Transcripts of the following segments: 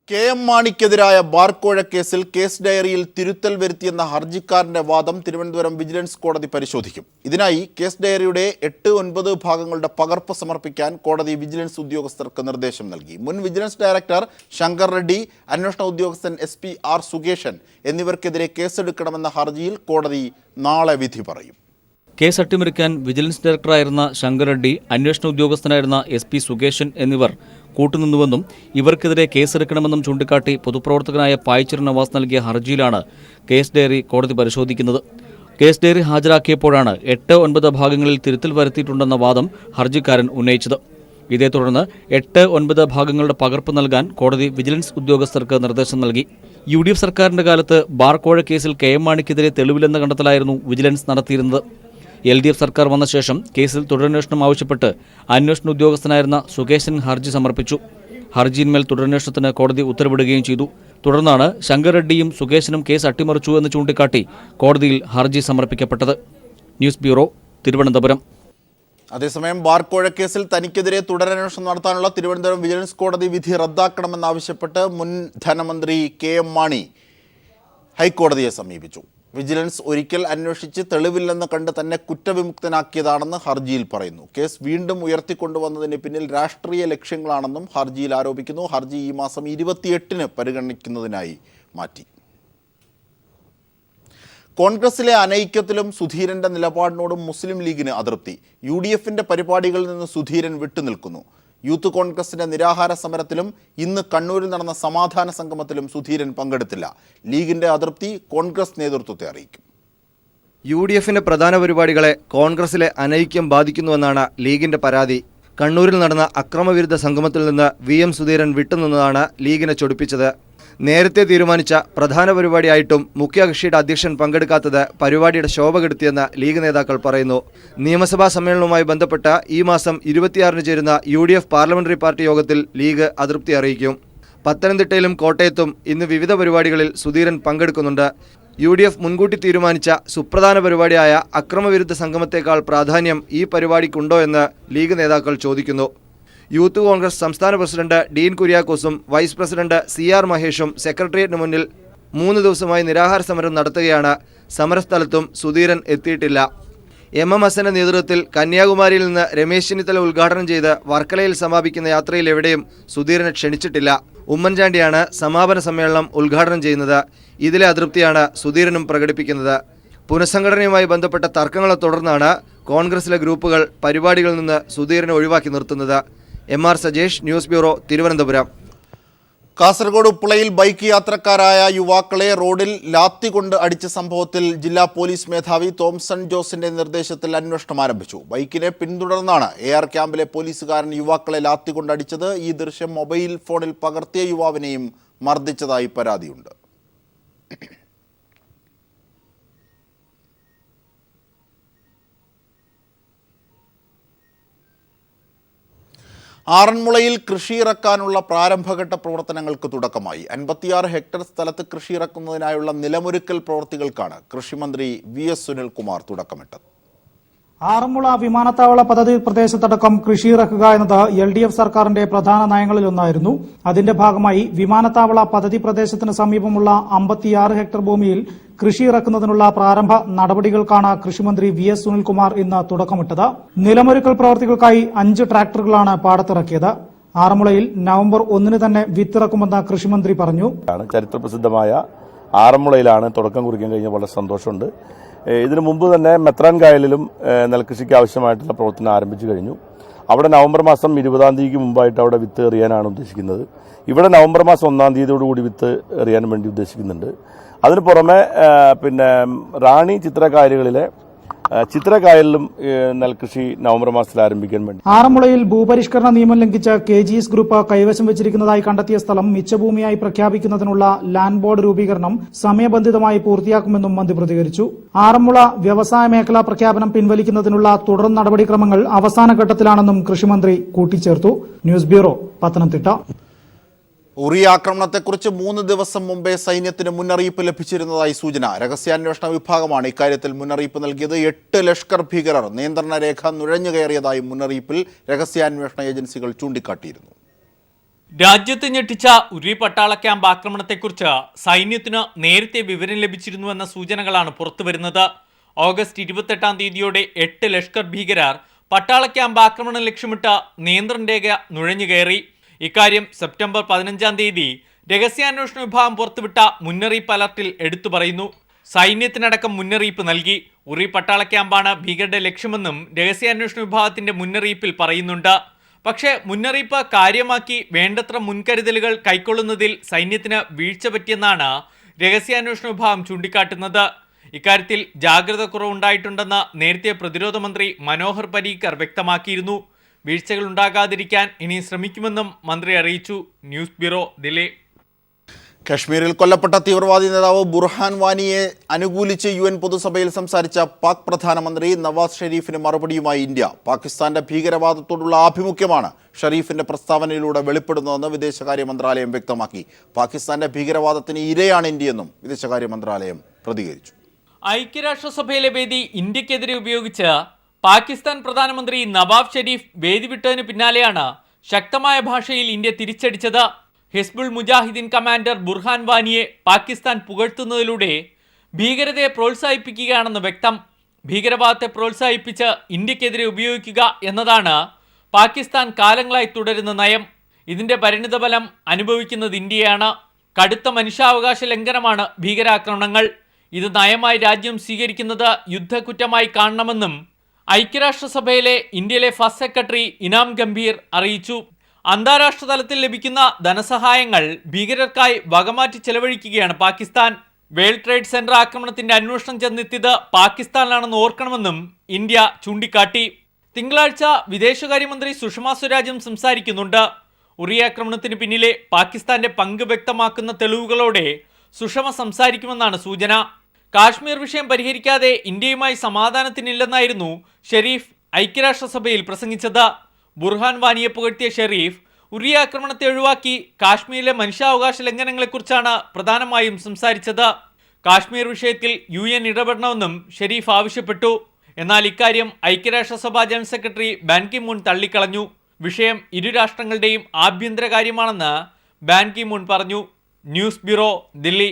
K M. മാണിക്കെതിരായ ബാർക്കോഴ കേസിൽ case ഡയറിയിൽ തിരുത്തൽ വരുത്തിയെന്ന ഹർജിക്കാരന്റെ വാദം തിരുവനന്തപുരം വിജിലൻസ് കോടതി പരിശോധിക്കും. ഇതിനായി കേസ് ഡയറിയുടെ 8-9 ഭാഗങ്ങളുടെ പകർപ്പ് സമർപ്പിക്കാൻ കോടതി വിജിലൻസ് ഉദ്യോഗസ്ഥർക്ക് നിർദ്ദേശം നൽകി. മുൻ വിജിലൻസ് ഡയറക്ടർ ശങ്കർ റെഡ്ഡി, അന്വേഷണ ഉദ്യോഗസ്ഥൻ SP R സുകേശൻ എന്നിവർക്കെതിരെ കേസെടുക്കണമെന്ന ഹർജിയിൽ കോടതി നാളെ വിധി പറയും. കേസ് അട്ടിമറിക്കാൻ വിജിലൻസ് ഡയറക്ടറായിരുന്ന ശങ്കർ റെഡ്ഡി, അന്വേഷണ ഉദ്യോഗസ്ഥനായിരുന്ന SP സുകേശൻ എന്നിവർ കൂട്ടുനിന്നുവെന്നും ഇവർക്കെതിരെ കേസെടുക്കണമെന്നും ചൂണ്ടിക്കാട്ടി പൊതുപ്രവർത്തകനായ പായിച്ചർ നവാസ് നൽകിയ ഹർജിയിലാണ് കേസ് ഡയറി കോടതി പരിശോധിക്കുന്നത്. കേസ് ഡയറി ഹാജരാക്കിയപ്പോഴാണ് 8-9 ഭാഗങ്ങളിൽ തിരുത്തൽ വരുത്തിയിട്ടുണ്ടെന്ന വാദം ഹർജിക്കാരൻ ഉന്നയിച്ചത്. ഇതേ തുടർന്ന് 8-9 ഭാഗങ്ങളുടെ പകർപ്പ് നൽകാൻ കോടതി വിജിലൻസ് ഉദ്യോഗസ്ഥർക്ക് നിർദ്ദേശം നൽകി. UDF സർക്കാരിന്റെ കാലത്ത് ബാർക്കോഴ കേസിൽ K.M. മാണിക്കെതിരെ തെളിവില്ലെന്ന കണ്ടെത്തലായിരുന്നു വിജിലൻസ് നടത്തിയിരുന്നത്. LDF സർക്കാർ വന്ന ശേഷം കേസിൽ തുടരന്വേഷണം ആവശ്യപ്പെട്ട് അന്വേഷണ ഉദ്യോഗസ്ഥനായിരുന്ന സുകേശൻ ഹർജി സമർപ്പിച്ചു. ഹർജിയിന്മേൽ തുടരന്വേഷണത്തിന് കോടതി ഉത്തരവിടുകയും ചെയ്തു. തുടർന്നാണ് ശങ്കർ റെഡ്ഡിയും സുകേശനും കേസ് അട്ടിമറിച്ചു എന്ന് ചൂണ്ടിക്കാട്ടി കോടതിയിൽ ഹർജി സമർപ്പിക്കപ്പെട്ടത്. News bureau, Thiruvananthapuram. അതേസമയം ബാർക്കോഴ കേസിൽ തനിക്കെതിരെ തുടരന്വേഷണം നടത്താനുള്ള തിരുവനന്തപുരം വിജിലൻസ് കോടതി വിധി റദ്ദാക്കണമെന്നാവശ്യപ്പെട്ട് മുൻ ധനമന്ത്രി K.M. മാണി ഹൈക്കോടതിയെ സമീപിച്ചു. വിജിലൻസ് ഒരിക്കൽ അന്വേഷിച്ച് തെളിവില്ലെന്ന് കണ്ട് തന്നെ കുറ്റവിമുക്തനാക്കിയതാണെന്ന് ഹർജിയിൽ പറയുന്നു. കേസ് വീണ്ടും ഉയർത്തിക്കൊണ്ടുവന്നതിന് പിന്നിൽ രാഷ്ട്രീയ ലക്ഷ്യങ്ങളാണെന്നും ഹർജിയിൽ ആരോപിക്കുന്നു. ഹർജി ഈ മാസം 28-ന് പരിഗണിക്കുന്നതിനായി മാറ്റി. കോൺഗ്രസിലെ അനൈക്യത്തിലും സുധീരന്റെ നിലപാടിനോടും മുസ്ലിം ലീഗിന് അതൃപ്തി. UDFന്റെ പരിപാടികളിൽ നിന്ന് സുധീരൻ വിട്ടുനിൽക്കുന്നു. യൂത്ത് കോൺഗ്രസിന്റെ നിരാഹാര സമരത്തിലും ഇന്ന് കണ്ണൂരിൽ നടന്ന സമാധാന സംഗമത്തിലും സുധീരൻ പങ്കെടുത്തില്ല. ലീഗിന്റെ അതൃപ്തി കോൺഗ്രസ് നേതൃത്വത്തെ അറിയിക്കും. UDFന്റെ പ്രധാന പരിപാടികളെ കോൺഗ്രസിലെ അനൈക്യം ബാധിക്കുന്നുവെന്നാണ് ലീഗിന്റെ പരാതി. കണ്ണൂരിൽ നടന്ന അക്രമവിരുദ്ധ സംഗമത്തിൽ നിന്ന് VM സുധീരൻ വിട്ടുനിന്നതാണ് ലീഗിനെ ചൊടിപ്പിച്ചത്. നേരത്തെ തീരുമാനിച്ച പ്രധാന പരിപാടിയായിട്ടും മുഖ്യകക്ഷിയുടെ അധ്യക്ഷൻ പങ്കെടുക്കാത്തത് പരിപാടിയുടെ ശോഭ കെടുത്തിയെന്ന് ലീഗ് നേതാക്കൾ പറയുന്നു. നിയമസഭാ സമ്മേളനവുമായി ബന്ധപ്പെട്ട ഈ മാസം 26-ന് ചേരുന്ന UDF പാർലമെന്ററി പാർട്ടി യോഗത്തിൽ ലീഗ് അതൃപ്തി അറിയിക്കും. പത്തനംതിട്ടയിലും കോട്ടയത്തും ഇന്ന് വിവിധ പരിപാടികളിൽ സുധീരൻ പങ്കെടുക്കുന്നുണ്ട്. UDF മുൻകൂട്ടി തീരുമാനിച്ച സുപ്രധാന പരിപാടിയായ അക്രമവിരുദ്ധ സംഗമത്തേക്കാൾ പ്രാധാന്യം ഈ പരിപാടിക്കുണ്ടോ എന്ന് ലീഗ് നേതാക്കൾ ചോദിക്കുന്നു. യൂത്ത് കോൺഗ്രസ് സംസ്ഥാന പ്രസിഡന്റ് ഡീൻ കുര്യാക്കോസും വൈസ് പ്രസിഡന്റ് CR മഹേഷും സെക്രട്ടേറിയറ്റിന് മുന്നിൽ 3 ദിവസമായി നിരാഹാര സമരം നടത്തുകയാണ്. സമരസ്ഥലത്തും സുധീരൻ എത്തിയിട്ടില്ല. MM ഹസന്റെ നേതൃത്വത്തിൽ കന്യാകുമാരിയിൽ നിന്ന് രമേശ് ചെന്നിത്തല ഉദ്ഘാടനം ചെയ്ത് വർക്കലയിൽ സമാപിക്കുന്ന യാത്രയിൽ എവിടെയും സുധീരനെ ക്ഷണിച്ചിട്ടില്ല. ഉമ്മൻചാണ്ടിയാണ് സമാപന സമ്മേളനം ഉദ്ഘാടനം ചെയ്യുന്നത്. ഇതിലെ അതൃപ്തിയാണ് സുധീരനും പ്രകടിപ്പിക്കുന്നത്. പുനഃസംഘടനയുമായി ബന്ധപ്പെട്ട തർക്കങ്ങളെ തുടർന്നാണ് കോൺഗ്രസിലെ ഗ്രൂപ്പുകൾ പരിപാടികളിൽ നിന്ന് സുധീരനെ ഒഴിവാക്കി നിർത്തുന്നത്. MR Sajesh, news bureau, Thiruvananthapuram. Kasaragod ഉപ്പളയിൽ ബൈക്ക് യാത്രക്കാരായ യുവാക്കളെ റോഡിൽ ലാത്തി കൊണ്ട് അടിച്ച സംഭവത്തിൽ ജില്ലാ പോലീസ് മേധാവി തോംസൺ ജോസിന്റെ നിർദ്ദേശത്തിൽ അന്വേഷണം ആരംഭിച്ചു. ബൈക്കിനെ പിന്തുടർന്നാണ് AR ക്യാമ്പിലെ പോലീസുകാരൻ യുവാക്കളെ ലാത്തി കൊണ്ട് അടിച്ചത്. ഈ ദൃശ്യം മൊബൈൽ ഫോണിൽ പകർത്തിയ യുവാവിനെയും മർദ്ദിച്ചതായി പരാതിയുണ്ട്. ആറന്മുളയിൽ കൃഷിയിറക്കാനുള്ള പ്രാരംഭഘട്ട പ്രവർത്തനങ്ങൾക്ക് തുടക്കമായി. 56 ഹെക്ടർ സ്ഥലത്ത് കൃഷിയിറക്കുന്നതിനായുള്ള നിലമൊരുക്കൽ പ്രവൃത്തികൾക്കാണ് കൃഷിമന്ത്രി VS സുനിൽകുമാർ തുടക്കമിട്ടത്. ആറന്മുള വിമാനത്താവള പദ്ധതി പ്രദേശത്തടക്കം കൃഷിയിറക്കുക എന്നത് LDF സർക്കാരിന്റെ പ്രധാന നയങ്ങളിലൊന്നായിരുന്നു. അതിന്റെ ഭാഗമായി വിമാനത്താവള പദ്ധതി പ്രദേശത്തിന് സമീപമുള്ള 56 ഹെക്ടർ ഭൂമിയിൽ കൃഷിയിറക്കുന്നതിനുള്ള പ്രാരംഭ നടപടികൾക്കാണ് കൃഷിമന്ത്രി VS സുനിൽകുമാർ ഇന്ന് തുടക്കമിട്ടത്. നിലമൊരുക്കൽ പ്രവൃത്തികൾക്കായി 5 ട്രാക്ടറുകളാണ് പാടത്തിറക്കിയത്. ആറന്മുളയിൽ നവംബർ 1-ന് തന്നെ വിത്തിറക്കുമെന്ന് കൃഷിമന്ത്രി പറഞ്ഞു. ചരിത്രപ്രസിദ്ധമായ ആറന്മുളയിലാണ് തുടക്കം കുറിക്കാൻ കഴിഞ്ഞ വളരെ സന്തോഷമുണ്ട്. ഇതിനു മുമ്പ് തന്നെ മെത്രാൻ കായലിലും നെൽകൃഷിക്ക് ആവശ്യമായിട്ടുള്ള പ്രവർത്തനം ആരംഭിച്ചു കഴിഞ്ഞു. അവിടെ നവംബർ മാസം 20-ാം തീയതിക്ക് മുമ്പായിട്ട് അവിടെ വിത്ത് എറിയാനാണ് ഉദ്ദേശിക്കുന്നത്. ഇവിടെ നവംബർ മാസം 1-ാം തീയതിയോടുകൂടി വിത്ത് എറിയാൻ വേണ്ടി ഉദ്ദേശിക്കുന്നുണ്ട്. അതിന് പുറമെ റാണി ചിത്രകായലിലും നെൽകൃഷി നവംബർ മാസത്തിൽ ആരംഭിക്കാൻ വേണ്ടി. ആറന്മുളയിൽ ഭൂപരിഷ്കരണ നിയമം ലംഘിച്ച് KGS ഗ്രൂപ്പ് കൈവശം വെച്ചിരിക്കുന്നതായി കണ്ടെത്തിയ സ്ഥലം മിച്ചഭൂമിയായി പ്രഖ്യാപിക്കുന്നതിനുള്ള ലാൻഡ് ബോർഡ് രൂപീകരണം സമയബന്ധിതമായി പൂർത്തിയാക്കുമെന്നും മന്ത്രി പ്രതികരിച്ചു. ആറന്മുള വ്യവസായ മേഖലാ പ്രഖ്യാപനം പിൻവലിക്കുന്നതിനുള്ള തുടർ നടപടിക്രമങ്ങൾ അവസാന ഘട്ടത്തിലാണെന്നും കൃഷിമന്ത്രി കൂട്ടിച്ചേർത്തു. News bureau, Pathanamthitta. ഉറി ആക്രമണത്തെക്കുറിച്ച് 3 ദിവസം മുമ്പേ സൈന്യത്തിന് മുന്നറിയിപ്പ് ലഭിച്ചിരുന്നതായി സൂചന. രഹസ്യാന്വേഷണ വിഭാഗമാണ് ഇക്കാര്യത്തിൽ മുന്നറിയിപ്പ് നൽകിയത്. 8 ലഷ്കർ ഭീകരർ നിയന്ത്രണ രേഖ നുഴഞ്ഞു കയറിയതായി മുന്നറിയിപ്പിൽ രഹസ്യാന്വേഷണ ഏജൻസികൾ ചൂണ്ടിക്കാട്ടിയിരുന്നു. രാജ്യത്ത് ഞെട്ടിച്ച ഉരി പട്ടാള ക്യാമ്പ് ആക്രമണത്തെക്കുറിച്ച് സൈന്യത്തിന് നേരത്തെ വിവരം ലഭിച്ചിരുന്നുവെന്ന സൂചനകളാണ് പുറത്തുവരുന്നത്. ഓഗസ്റ്റ് 28-ാം തീയതിയോടെ 8 ലഷ്കർ ഭീകരർ പട്ടാള ക്യാമ്പ് ആക്രമണം ലക്ഷ്യമിട്ട് നിയന്ത്രണ രേഖ നുഴഞ്ഞുകയറി. ഇക്കാര്യം സെപ്റ്റംബർ 15-ാം തീയതി രഹസ്യാന്വേഷണ വിഭാഗം പുറത്തുവിട്ട മുന്നറിയിപ്പ് അലർട്ടിൽ എടുത്തു പറയുന്നു. സൈന്യത്തിനടക്കം മുന്നറിയിപ്പ് നൽകി. ഉറി പട്ടാള ക്യാമ്പാണ് ഭീകരരുടെ ലക്ഷ്യമെന്നും രഹസ്യാന്വേഷണ വിഭാഗത്തിന്റെ മുന്നറിയിപ്പിൽ പറയുന്നുണ്ട്. പക്ഷേ മുന്നറിയിപ്പ് കാര്യമാക്കി വേണ്ടത്ര മുൻകരുതലുകൾ കൈക്കൊള്ളുന്നതിൽ സൈന്യത്തിന് വീഴ്ച പറ്റിയെന്നാണ് രഹസ്യാന്വേഷണ വിഭാഗം ചൂണ്ടിക്കാട്ടുന്നത്. ഇക്കാര്യത്തിൽ ജാഗ്രത കുറവുണ്ടായിട്ടുണ്ടെന്ന് നേരത്തെ പ്രതിരോധ മന്ത്രി മനോഹർ പരീക്കർ വ്യക്തമാക്കിയിരുന്നു. വീഴ്ചകൾ ഉണ്ടാകാതിരിക്കാൻ ഇനി ശ്രമിക്കുമെന്നും മന്ത്രി അറിയിച്ചു. News bureau, Delhi. കശ്മീരിൽ കൊല്ലപ്പെട്ട തീവ്രവാദി നേതാവ് ബുർഹാൻ വാനിയെ അനുകൂലിച്ച് UN പൊതുസഭയിൽ സംസാരിച്ച പാക് പ്രധാനമന്ത്രി നവാസ് ഷെരീഫിന് മറുപടിയുമായി ഇന്ത്യ. പാകിസ്ഥാന്റെ ഭീകരവാദത്തോടുള്ള ആഭിമുഖ്യമാണ് ഷെരീഫിന്റെ പ്രസ്താവനയിലൂടെ വെളിപ്പെടുന്നതെന്ന് വിദേശകാര്യ മന്ത്രാലയം വ്യക്തമാക്കി. പാകിസ്ഥാന്റെ ഭീകരവാദത്തിന് ഇരയാണ് ഇന്ത്യയെന്നും വിദേശകാര്യ മന്ത്രാലയം പ്രതികരിച്ചു. ഐക്യരാഷ്ട്രസഭയിലെ വേദി ഇന്ത്യക്കെതിരെ ഉപയോഗിച്ച് പാകിസ്ഥാൻ പ്രധാനമന്ത്രി നവാബ് ഷെരീഫ് വേദി വിട്ടതിന് പിന്നാലെയാണ് ശക്തമായ ഭാഷയിൽ ഇന്ത്യ തിരിച്ചടിച്ചത്. ഹിസ്ബുൾ മുജാഹിദ്ദീൻ കമാൻഡർ ബുർഹാൻ വാനിയെ പാകിസ്ഥാൻ പുകഴ്ത്തുന്നതിലൂടെ ഭീകരതയെ പ്രോത്സാഹിപ്പിക്കുകയാണെന്ന് വ്യക്തം. ഭീകരവാദത്തെ പ്രോത്സാഹിപ്പിച്ച് ഇന്ത്യക്കെതിരെ ഉപയോഗിക്കുക എന്നതാണ് പാകിസ്ഥാൻ കാലങ്ങളായി തുടരുന്ന നയം. ഇതിന്റെ പരിണിതഫലം അനുഭവിക്കുന്നത് ഇന്ത്യയാണ്. കടുത്ത മനുഷ്യാവകാശ ലംഘനമാണ് ഭീകരാക്രമണങ്ങൾ. ഇത് നയമായി രാജ്യം സ്വീകരിക്കുന്നത് യുദ്ധക്കുറ്റമായി കാണണമെന്നും ഐക്യരാഷ്ട്രസഭയിലെ ഇന്ത്യയിലെ ഫസ്റ്റ് സെക്രട്ടറി ഇനാം ഗംഭീർ അറിയിച്ചു. അന്താരാഷ്ട്ര തലത്തിൽ ലഭിക്കുന്ന ധനസഹായങ്ങൾ ഭീകരർക്കായി വകമാറ്റി ചെലവഴിക്കുകയാണ് പാകിസ്ഥാൻ. വേൾഡ് ട്രേഡ് സെന്റർ ആക്രമണത്തിന്റെ അന്വേഷണം ചെന്നെത്തിയത് പാകിസ്ഥാനിലാണെന്ന് ഓർക്കണമെന്നും ഇന്ത്യ ചൂണ്ടിക്കാട്ടി. തിങ്കളാഴ്ച വിദേശകാര്യമന്ത്രി സുഷമ സ്വരാജും സംസാരിക്കുന്നുണ്ട്. ഉറി ആക്രമണത്തിന് പിന്നിലെ പാകിസ്ഥാന്റെ പങ്ക് വ്യക്തമാക്കുന്ന തെളിവുകളോടെ സുഷമ സംസാരിക്കുമെന്നാണ് സൂചന. കാശ്മീർ വിഷയം പരിഹരിക്കാതെ ഇന്ത്യയുമായി സമാധാനത്തിനില്ലെന്നായിരുന്നു ഷെരീഫ് ഐക്യരാഷ്ട്രസഭയിൽ പ്രസംഗിച്ചത്. ബുർഹാൻ വാനിയെ പുകഴ്ത്തിയ ഷെരീഫ് ഉറി ആക്രമണത്തെ ഒഴിവാക്കി കാശ്മീരിലെ മനുഷ്യാവകാശ ലംഘനങ്ങളെക്കുറിച്ചാണ് പ്രധാനമായും സംസാരിച്ചത്. കാശ്മീർ വിഷയത്തിൽ UN ഇടപെടണമെന്നും ഷെരീഫ് ആവശ്യപ്പെട്ടു. എന്നാൽ ഇക്കാര്യം ഐക്യരാഷ്ട്രസഭ general secretary Ban Ki Moon തള്ളിക്കളഞ്ഞു. വിഷയം ഇരു രാഷ്ട്രങ്ങളുടെയും ആഭ്യന്തര കാര്യമാണെന്ന് ബാൻ കി മൂൺ പറഞ്ഞു. News bureau, Delhi.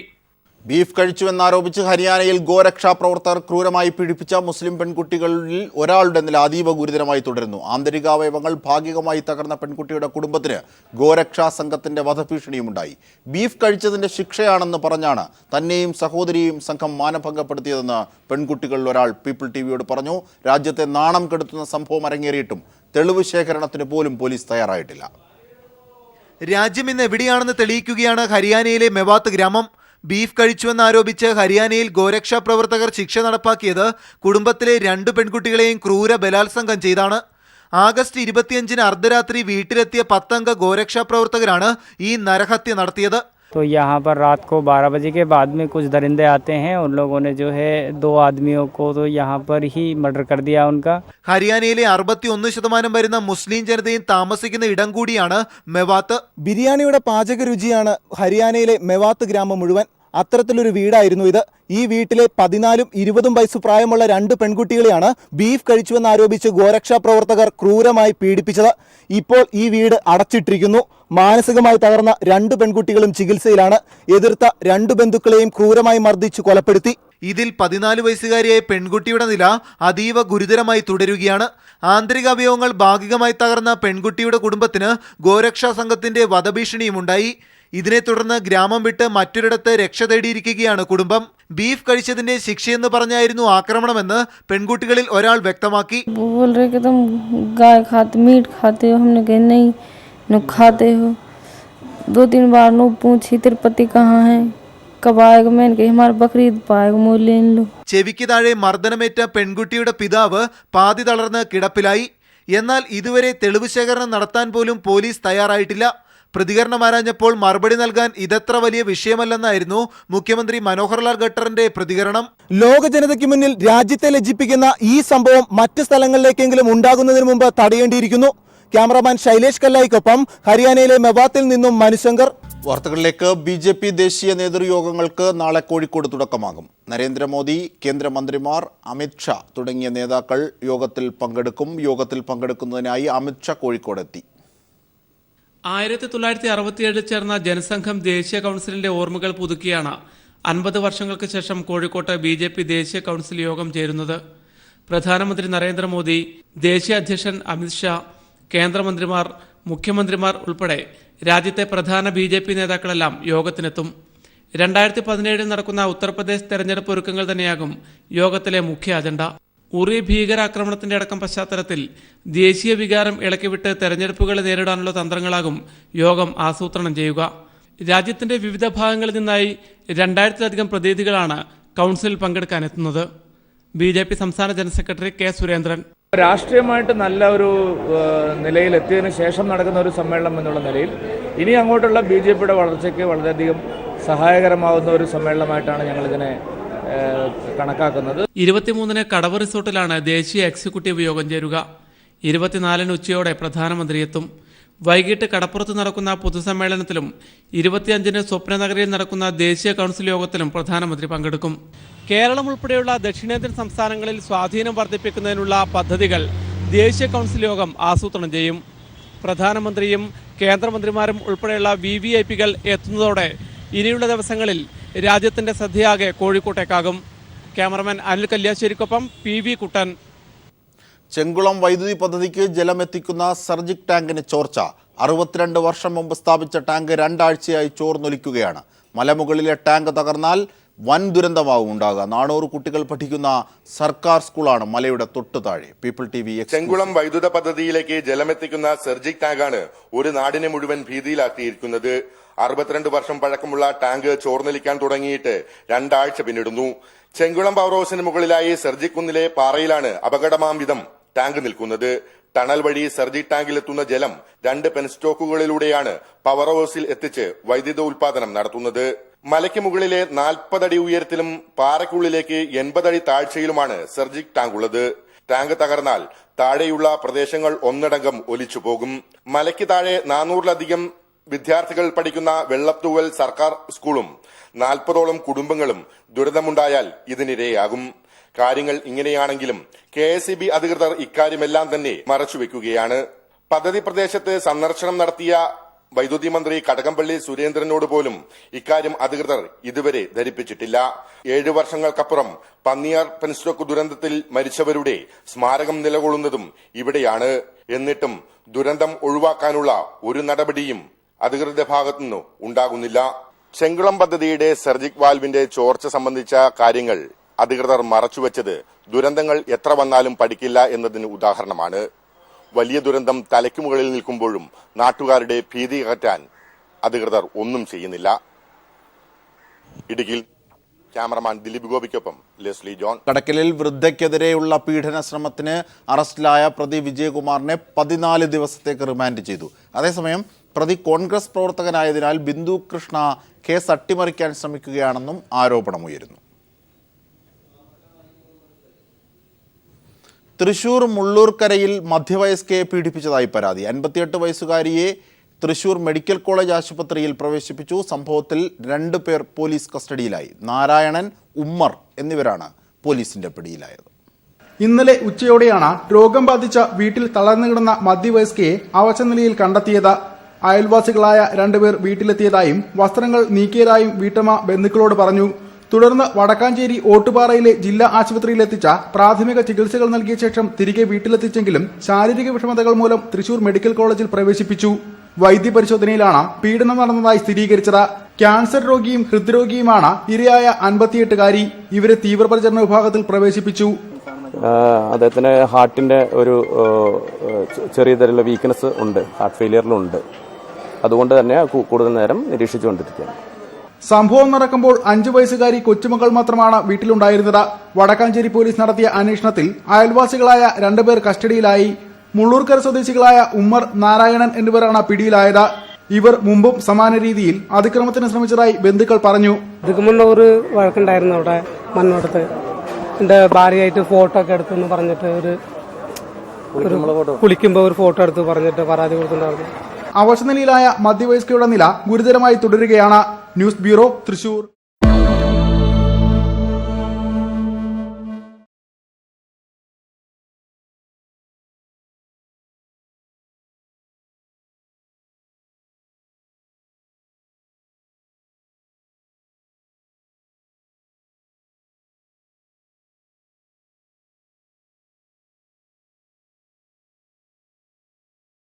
ബീഫ് കഴിച്ചുവെന്നാരോപിച്ച് ഹരിയാനയിൽ ഗോരക്ഷാ പ്രവർത്തകർ ക്രൂരമായി പീഡിപ്പിച്ച മുസ്ലിം പെൺകുട്ടികളിൽ ഒരാളുടെ നില അതീവ ഗുരുതരമായി തുടരുന്നു. ആന്തരികാവയവങ്ങൾ ഭാഗികമായി തകർന്ന പെൺകുട്ടിയുടെ കുടുംബത്തിന് ഗോരക്ഷാ സംഘത്തിന്റെ വധഭീഷണിയുമുണ്ടായി. ബീഫ് കഴിച്ചതിന്റെ ശിക്ഷയാണെന്ന് പറഞ്ഞാണ് തന്നെയും സഹോദരിയെയും സംഘം മാനഭംഗപ്പെടുത്തിയതെന്ന് പെൺകുട്ടികളിൽ ഒരാൾ പീപ്പിൾ TVയോട് പറഞ്ഞു. രാജ്യത്തെ നാണം കെടുത്തുന്ന സംഭവം അരങ്ങേറിയിട്ടും തെളിവ് ശേഖരണത്തിന് പോലും പോലീസ് തയ്യാറായിട്ടില്ല. രാജ്യം ഇന്ന് എവിടെയാണെന്ന് തെളിയിക്കുകയാണ് ഹരിയാനയിലെ മെവാത്ത് ഗ്രാമം. ബീഫ് കഴിച്ചുവെന്നാരോപിച്ച് ഹരിയാനയിൽ ഗോരക്ഷാ പ്രവർത്തകർ ശിക്ഷ നടപ്പാക്കിയത് കുടുംബത്തിലെ 2 പെൺകുട്ടികളെയും ക്രൂര ബലാത്സംഗം ചെയ്താണ്. ആഗസ്റ്റ് 25-ന് അർദ്ധരാത്രി വീട്ടിലെത്തിയ 10 അംഗ ഗോരക്ഷാ പ്രവർത്തകരാണ് ഈ നരഹത്യ നടത്തിയത്. तो यहाँ पर रात को 12 बजे के बाद में कुछ दरिंदे आते हैं. उन लोगों ने जो है 2 आदमियों को तो यहाँ पर ही मर्डर कर दिया उनका. ഹരിയാനയിലെ 61% വരുന്ന മുസ്ലിം ജനതയും താമസിക്കുന്ന ഇടം കൂടിയാണ് മെവാത്ത്. ബിരിയാണിയുടെ പാചക രുചിയാണ് ഹരിയാനയിലെ മെവാത്ത് ഗ്രാമം മുഴുവൻ. അത്തരത്തിലൊരു വീടായിരുന്നു ഇത്. ഈ വീട്ടിലെ 14ഉം 20ഉം വയസ്സ് പ്രായമുള്ള 2 പെൺകുട്ടികളെയാണ് ബീഫ് കഴിച്ചുവെന്നാരോപിച്ച് ഗോരക്ഷാ പ്രവർത്തകർ ക്രൂരമായി പീഡിപ്പിച്ചത്. ഇപ്പോൾ ഈ വീട് അടച്ചിട്ടിരിക്കുന്നു. മാനസികമായി തകർന്ന 2 പെൺകുട്ടികളും ചികിത്സയിലാണ്. എതിർത്ത 2 ബന്ധുക്കളെയും ക്രൂരമായി മർദ്ദിച്ചു കൊലപ്പെടുത്തി. ഇതിൽ 14 വയസ്സുകാരിയായ പെൺകുട്ടിയുടെ നില അതീവ ഗുരുതരമായി തുടരുകയാണ്. ആന്തരികാവയവങ്ങൾ ഭാഗികമായി തകർന്ന പെൺകുട്ടിയുടെ കുടുംബത്തിന് ഗോരക്ഷാ സംഘത്തിന്റെ വധഭീഷണിയുമുണ്ടായി. ഇതിനെ തുടർന്ന് ഗ്രാമം വിട്ട് മറ്റൊരിടത്ത് രക്ഷ തേടിയിരിക്കുകയാണ് കുടുംബം. ബീഫ് കഴിച്ചതിന്റെ ശിക്ഷയെന്ന് പറഞ്ഞായിരുന്നു ആക്രമണമെന്ന് പെൺകുട്ടികളിൽ ഒരാൾ വ്യക്തമാക്കി. मीट खाते हो? हमने कहा नहीं, नो खाते हो. 2-3 बार नो पूछी तिरुपति कहाँ है, कब आएगा. मैंने कहा हमारा बकरीद पाएगा, मोल ले लो. ചെവിക്ക് താഴെ മർദ്ദനമേറ്റ പെൺകുട്ടിയുടെ പിതാവ് പാതി തളർന്ന് കിടപ്പിലായി. എന്നാൽ ഇതുവരെ തെളിവ് ശേഖരണം നടത്താൻ പോലും പോലീസ് തയ്യാറായിട്ടില്ല. പ്രതികരണം ആരാഞ്ഞപ്പോൾ മറുപടി നൽകാൻ ഇതത്ര വലിയ വിഷയമല്ലെന്നായിരുന്നു മുഖ്യമന്ത്രി മനോഹർലാൽ ഖട്ടറിന്റെ പ്രതികരണം. ലോക ജനതയ്ക്ക് മുന്നിൽ രാജ്യത്തെ ലജ്ജിപ്പിക്കുന്ന ഈ സംഭവം മറ്റ് സ്ഥലങ്ങളിലേക്കെങ്കിലും ഉണ്ടാകുന്നതിന് മുമ്പ് തടയേണ്ടിയിരിക്കുന്നു. ക്യാമറാമാൻ ശൈലേഷ് കല്ലായിക്കൊപ്പം ഹരിയാനയിലെ മെവാത്തിൽ നിന്നും മനുശങ്കർ. വാർത്തകളിലേക്ക്. BJP ദേശീയ നേതൃയോഗങ്ങൾക്ക് നാളെ കോഴിക്കോട് തുടക്കമാകും. നരേന്ദ്രമോദി, കേന്ദ്രമന്ത്രിമാർ, അമിത്ഷാ തുടങ്ങിയ നേതാക്കൾ യോഗത്തിൽ പങ്കെടുക്കും. യോഗത്തിൽ പങ്കെടുക്കുന്നതിനായി അമിത്ഷാ കോഴിക്കോടെത്തി. 1967 ചേർന്ന ജനസംഘം ദേശീയ കൗൺസിലിന്റെ ഓർമ്മകൾ പുതുക്കിയാണ് 50 വർഷങ്ങൾക്ക് ശേഷം കോഴിക്കോട്ട് BJP ദേശീയ കൗൺസിൽ യോഗം ചേരുന്നത്. പ്രധാനമന്ത്രി നരേന്ദ്രമോദി, ദേശീയ അധ്യക്ഷൻ അമിത്ഷാ, കേന്ദ്രമന്ത്രിമാർ, മുഖ്യമന്ത്രിമാർ ഉൾപ്പെടെ രാജ്യത്തെ പ്രധാന BJP നേതാക്കളെല്ലാം യോഗത്തിനെത്തും. 2017 നടക്കുന്ന ഉത്തർപ്രദേശ് തെരഞ്ഞെടുപ്പ് ഒരുക്കങ്ങൾ തന്നെയാകും യോഗത്തിലെ മുഖ്യ അജണ്ട. ഉറി ഭീകരാക്രമണത്തിന്റെ അടക്കം പശ്ചാത്തലത്തിൽ ദേശീയ വികാരം ഇളക്കിവിട്ട് തെരഞ്ഞെടുപ്പുകളെ നേരിടാനുള്ള തന്ത്രങ്ങളാകും യോഗം ആസൂത്രണം ചെയ്യുക. രാജ്യത്തിന്റെ വിവിധ ഭാഗങ്ങളിൽ നിന്നായി 2000-ലധികം പ്രതിനിധികളാണ് കൗൺസിലിൽ പങ്കെടുക്കാനെത്തുന്നത്. BJP സംസ്ഥാന ജനറൽ സെക്രട്ടറി K. സുരേന്ദ്രൻ. രാഷ്ട്രീയമായിട്ട് നല്ല ഒരു നിലയിലെത്തിയതിനു ശേഷം നടക്കുന്ന ഒരു സമ്മേളനം എന്നുള്ള നിലയിൽ ഇനി അങ്ങോട്ടുള്ള BJPയുടെ വളർച്ചയ്ക്ക് വളരെയധികം സഹായകരമാവുന്ന ഒരു സമ്മേളനമായിട്ടാണ് ഞങ്ങളിതിനെ കണക്കാക്കുന്നത്. 23-ന് കടവ് റിസോർട്ടിലാണ് ദേശീയ എക്സിക്യൂട്ടീവ് യോഗം ചേരുക. 24-ന് ഉച്ചയോടെ പ്രധാനമന്ത്രി എത്തും. വൈകിട്ട് കടപ്പുറത്ത് നടക്കുന്ന പൊതുസമ്മേളനത്തിലും 25-ന് സ്വപ്നനഗരിയിൽ നടക്കുന്ന ദേശീയ കൗൺസിൽ യോഗത്തിലും പ്രധാനമന്ത്രി പങ്കെടുക്കും. കേരളം ഉൾപ്പെടെയുള്ള ദക്ഷിണേന്ത്യൻ സംസ്ഥാനങ്ങളിൽ സ്വാധീനം വർദ്ധിപ്പിക്കുന്നതിനുള്ള പദ്ധതികൾ ദേശീയ കൗൺസിൽ യോഗം ആസൂത്രണം ചെയ്യും. പ്രധാനമന്ത്രിയും കേന്ദ്രമന്ത്രിമാരും ഉൾപ്പെടെയുള്ള VVIPകൾ എത്തുന്നതോടെ ഇനിയുള്ള ദിവസങ്ങളിൽ രാജ്യത്തിന്റെ ശ്രദ്ധയാകെ കോഴിക്കോട്ടേക്കാകും. ക്യാമറമാൻ അനിൽ കല്യാശ്ശേരിക്കൊപ്പം PV കുട്ടൻ. ചെങ്കുളം വൈദ്യുതി പദ്ധതിക്ക് ജലമെത്തിക്കുന്ന സർജിക് ടാങ്കിന് ചോർച്ച. 62 വർഷം മുമ്പ് സ്ഥാപിച്ച ടാങ്ക് 2 ആഴ്ചയായി ചോർന്നൊലിക്കുകയാണ്. മലമുകളിലെ ടാങ്ക് തകർന്നാൽ വൻ ദുരന്തമാവും ഉണ്ടാകുക. 400 കുട്ടികൾ പഠിക്കുന്ന സർക്കാർ സ്കൂളാണ് മലയുടെ തൊട്ടു താഴെ. People TV. ചെങ്കുളം വൈദ്യുത പദ്ധതിയിലേക്ക് ജലമെത്തിക്കുന്ന സർജിക് ടാങ്കാണ് ഒരു നാടിനെ മുഴുവൻ ഭീതിയിലാക്കിയിരിക്കുന്നത്. 62 വർഷം പഴക്കമുള്ള ടാങ്ക് ചോർന്നൊലിക്കാൻ തുടങ്ങിയിട്ട് 2 ആഴ്ച പിന്നിടുന്നു. ചെങ്കുളം പവർ ഹൗസിന് മുകളിലായി സർജിക് കുന്നിലെ പാറയിലാണ് അപകടമാം വിധം ടാങ്ക് നിൽക്കുന്നത്. ടണൽ വഴി സർജിക് ടാങ്കിലെത്തുന്ന ജലം 2 പെൻസ്റ്റോക്കുകളിലൂടെയാണ് പവർ ഹൗസിൽ എത്തിച്ച് വൈദ്യുത ഉൽപാദനം നടത്തുന്നത്. മലയ്ക്ക് മുകളിലെ 40 അടി ഉയരത്തിലും പാറയ്ക്കുള്ളിലേക്ക് 80 അടി താഴ്ചയിലുമാണ് സർജിക് ടാങ്ക് ഉള്ളത്. ടാങ്ക് തകർന്നാൽ താഴെയുള്ള പ്രദേശങ്ങൾ ഒന്നടങ്കം ഒലിച്ചു പോകും. മലയ്ക്ക് താഴെ 400-ലധികം വിദ്യാർത്ഥികൾ പഠിക്കുന്ന വെള്ളത്തൂവൽ സർക്കാർ സ്കൂളും 40ഓളം കുടുംബങ്ങളും ദുരിതമുണ്ടായാൽ ഇതിനിരയാകും. കാര്യങ്ങൾ ഇങ്ങനെയാണെങ്കിലും KSEB അധികൃതർ ഇക്കാര്യമെല്ലാം തന്നെ മറച്ചുവെക്കുകയാണ്. പദ്ധതി പ്രദേശത്ത് സന്ദർശനം നടത്തിയ വൈദ്യുതി മന്ത്രി കടകംപള്ളി സുരേന്ദ്രനോട് പോലും ഇക്കാര്യം അധികൃതർ ഇതുവരെ ധരിപ്പിച്ചിട്ടില്ല. 7 വർഷങ്ങൾക്കപ്പുറം പന്നിയാർ പെൻസ്റ്റോക്ക് ദുരന്തത്തിൽ മരിച്ചവരുടെ സ്മാരകം നിലകൊള്ളുന്നതും ഇവിടെയാണ്. എന്നിട്ടും ദുരന്തം ഒഴിവാക്കാനുള്ള ഒരു നടപടിയും അധികൃതരുടെ ഭാഗത്തുനിന്ന് ഉണ്ടാകുന്നില്ല. ചെങ്കുളം പദ്ധതിയുടെ സർജിക് വാൽവിന്റെ ചോർച്ച സംബന്ധിച്ച കാര്യങ്ങൾ അധികൃതർ മറച്ചുവെച്ചത് ദുരന്തങ്ങൾ എത്ര വന്നാലും പഠിക്കില്ല എന്നതിന് ഉദാഹരണമാണ്. വലിയ ദുരന്തം തലയ്ക്ക് മുകളിൽ നിൽക്കുമ്പോഴും നാട്ടുകാരുടെ ഭീതി അകറ്റാൻ അധികൃതർ ഒന്നും ചെയ്യുന്നില്ല. ഇടുക്കിയിൽ ക്യാമറമാൻ ദിലീപ് ഗോപിക്കൊപ്പം ലെസ്ലി ജോൺ. കടക്കലിൽ വൃദ്ധയ്ക്കെതിരെയുള്ള പീഡന ശ്രമത്തിന് അറസ്റ്റിലായ പ്രതി വിജയകുമാറിനെ 14 ദിവസത്തേക്ക് റിമാൻഡ് ചെയ്തു. അതേസമയം പ്രതി കോൺഗ്രസ് പ്രവർത്തകനായതിനാൽ ബിന്ദു കൃഷ്ണ കേസ് അട്ടിമറിക്കാൻ ശ്രമിക്കുകയാണെന്നും ആരോപണമുയരുന്നു. തൃശൂർ മുള്ളൂർക്കരയിൽ മധ്യവയസ്കയെ പീഡിപ്പിച്ചതായി പരാതി. 58 വയസ്സുകാരിയെ തൃശൂർ മെഡിക്കൽ കോളേജ് ആശുപത്രിയിൽ പ്രവേശിപ്പിച്ചു. സംഭവത്തിൽ 2 പേർ പോലീസ് കസ്റ്റഡിയിലായി. നാരായണൻ, ഉമ്മർ എന്നിവരാണ് പോലീസിന്റെ പിടിയിലായത്. ഇന്നലെ ഉച്ചയോടെയാണ് രോഗം ബാധിച്ച വീട്ടിൽ തളർന്നു കിടന്ന മധ്യവയസ്കയെ അവശനിലയിൽ കണ്ടെത്തിയത്. അയൽവാസികളായ 2 പേർ വീട്ടിലെത്തിയതായും വസ്ത്രങ്ങൾ നീക്കിയതായും വീട്ടമ്മ ബന്ധുക്കളോട് പറഞ്ഞു. തുടർന്ന് വടക്കാഞ്ചേരി ഓട്ടുപാറയിലെ ജില്ലാ ആശുപത്രിയിലെത്തിച്ച പ്രാഥമിക ചികിത്സകൾ നൽകിയ ശേഷം തിരികെ വീട്ടിലെത്തിച്ചെങ്കിലും ശാരീരിക വിഷമതകൾ മൂലം തൃശൂർ മെഡിക്കൽ കോളേജിൽ പ്രവേശിപ്പിച്ചു. വൈദ്യപരിശോധനയിലാണ് പീഡനം നടന്നതായി സ്ഥിരീകരിച്ചത്. ക്യാൻസർ രോഗിയും ഹൃദ്രോഗിയുമാണ് ഇരയായ 58-കാരി. ഇവരെ തീവ്രപരിചരണ വിഭാഗത്തിൽ പ്രവേശിപ്പിച്ചു. അദ്ദേഹത്തിന് ഹാർട്ടിന്റെ ഒരു ചെറിയ തരത്തിലുള്ള വീക്ക്നെസ് ഉണ്ട്, ഹാർട്ട് ഫെയിലിയറിലുണ്ട്. അതുകൊണ്ട് തന്നെ കൂടുതൽ നേരം നിരീക്ഷിച്ചുകൊണ്ടിരിക്കുകയാണ്. സംഭവം നടക്കുമ്പോൾ 5 വയസ്സുകാരി കൊച്ചുമകൾ മാത്രമാണ് വീട്ടിലുണ്ടായിരുന്നത്. വടക്കാഞ്ചേരി പോലീസ് നടത്തിയ അന്വേഷണത്തിൽ അയൽവാസികളായ 2 പേർ കസ്റ്റഡിയിലായി. മുള്ളൂർക്കര സ്വദേശികളായ ഉമ്മർ, നാരായണൻ എന്നിവരാണ് പിടിയിലായത്. ഇവർ മുമ്പും സമാന രീതിയിൽ അതിക്രമത്തിന് ശ്രമിച്ചതായി ബന്ധുക്കൾ പറഞ്ഞു. ഇതിക്ക് മുന്നേ ഒരു വഴക്കുണ്ടായിരുന്നു അവിടെ മണ്ണോടത്ത്. എന്റെ ഭാര്യയായിട്ട് ഫോട്ടോ ഒക്കെ എടുത്തെന്ന് പറഞ്ഞിട്ട് കുളിക്കുമ്പോൾ ഒരു ഫോട്ടോ എടുത്ത് പറഞ്ഞിട്ട് പരാതി കൊടുത്തിട്ടുണ്ടായിരുന്നു. അവശനിലയിലായ മധ്യവയസ്കയുടെ നില ഗുരുതരമായി തുടരുകയാണ്. News bureau, Thrissur.